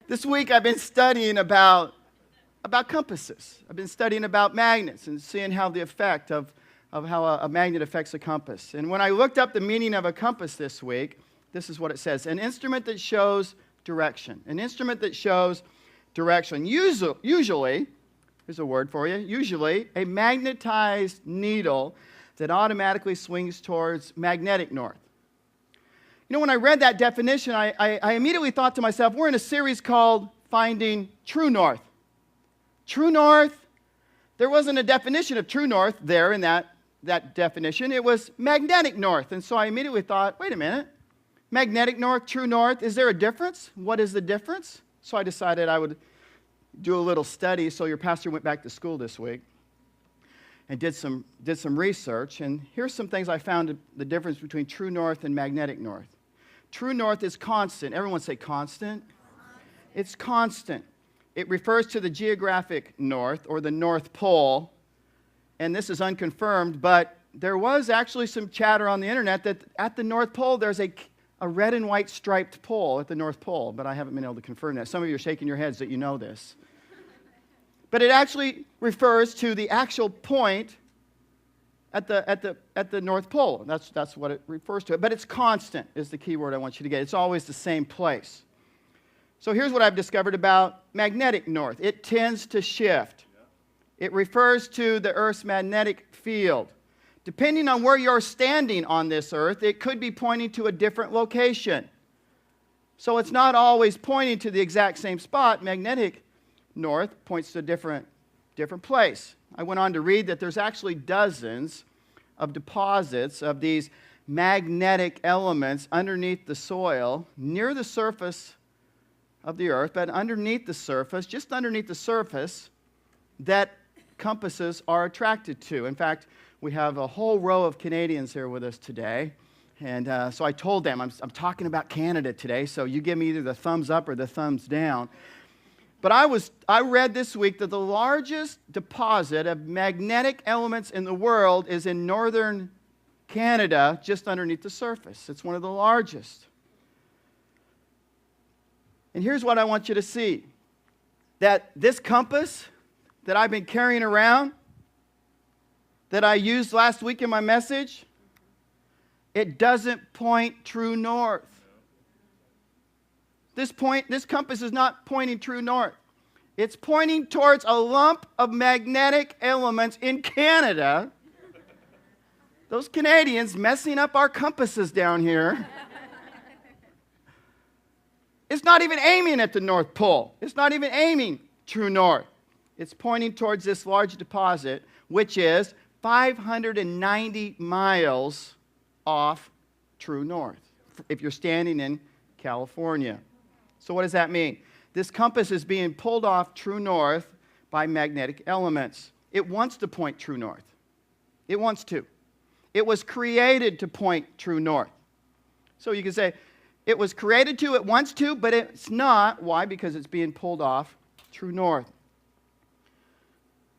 This week I've been studying about compasses. I've been studying about magnets and seeing how the effect of how a magnet affects a compass. And when I looked up the meaning of a compass this week, this is what it says. An instrument that shows direction. An instrument that shows direction. Usually, here's a word for you, usually a magnetized needle that automatically swings towards magnetic north. You know, when I read that definition, I immediately thought to myself, we're in a series called Finding True North. True North, there wasn't a definition of true north there in that definition. It was magnetic north. And so I immediately thought, wait a minute, magnetic north, true north, is there a difference? What is the difference? So I decided I would do a little study. So your pastor went back to school this week and did some research. And here's some things I found the difference between true north and magnetic north. True north is constant. Everyone say constant. It's constant. It refers to the geographic north or the North Pole. And this is unconfirmed, but there was actually some chatter on the internet that at the North Pole there's a red and white striped pole at the North Pole, but I haven't been able to confirm that. Some of you are shaking your heads that you know this. But it actually refers to the actual point at the North Pole. That's what it refers to. But it's constant is the key word I want you to get. It's always the same place. So here's what I've discovered about magnetic north. It tends to shift. It refers to the Earth's magnetic field. Depending on where you're standing on this Earth, it could be pointing to a different location. So it's not always pointing to the exact same spot. Magnetic north points to a different place. I went on to read that there's actually dozens of deposits of these magnetic elements underneath the soil, near the surface of the Earth, but underneath the surface, just underneath the surface, that compasses are attracted to. In fact, we have a whole row of Canadians here with us today. And so I told them, I'm talking about Canada today, so you give me either the thumbs up or the thumbs down. But I read this week that the largest deposit of magnetic elements in the world is in northern Canada, just underneath the surface. It's one of the largest. And here's what I want you to see. That this compass that I've been carrying around, that I used last week in my message, it doesn't point true north. This compass is not pointing true north. It's pointing towards a lump of magnetic elements in Canada. Those Canadians messing up our compasses down here. It's not even aiming at the North Pole. It's not even aiming true north. It's pointing towards this large deposit, which is 590 miles off true north, if you're standing in California. So what does that mean? This compass is being pulled off true north by magnetic elements. It wants to point true north. It wants to. It was created to point true north. So you can say, it was created to, it wants to, but it's not. Why? Because it's being pulled off true north.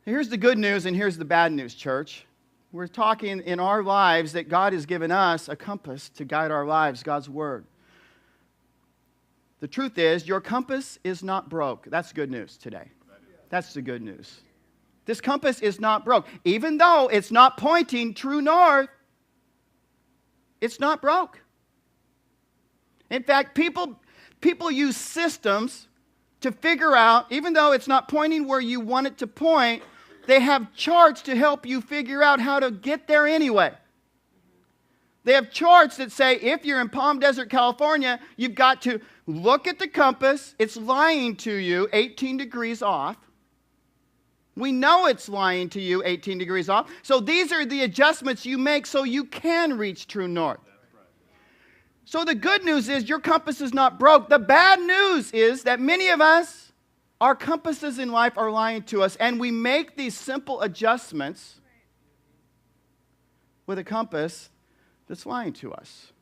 Here's the good news and here's the bad news, church. We're talking in our lives that God has given us a compass to guide our lives, God's Word. The truth is, your compass is not broke. That's good news today. That's the good news. This compass is not broke. Even though it's not pointing true north, it's not broke. In fact, people use systems to figure out, even though it's not pointing where you want it to point, they have charts to help you figure out how to get there anyway. They have charts that say if you're in Palm Desert, California, you've got to look at the compass. It's lying to you 18 degrees off. We know it's lying to you 18 degrees off. So these are the adjustments you make so you can reach true north. So the good news is your compass is not broke. The bad news is that many of us, our compasses in life are lying to us, and we make these simple adjustments with a compass that's lying to us.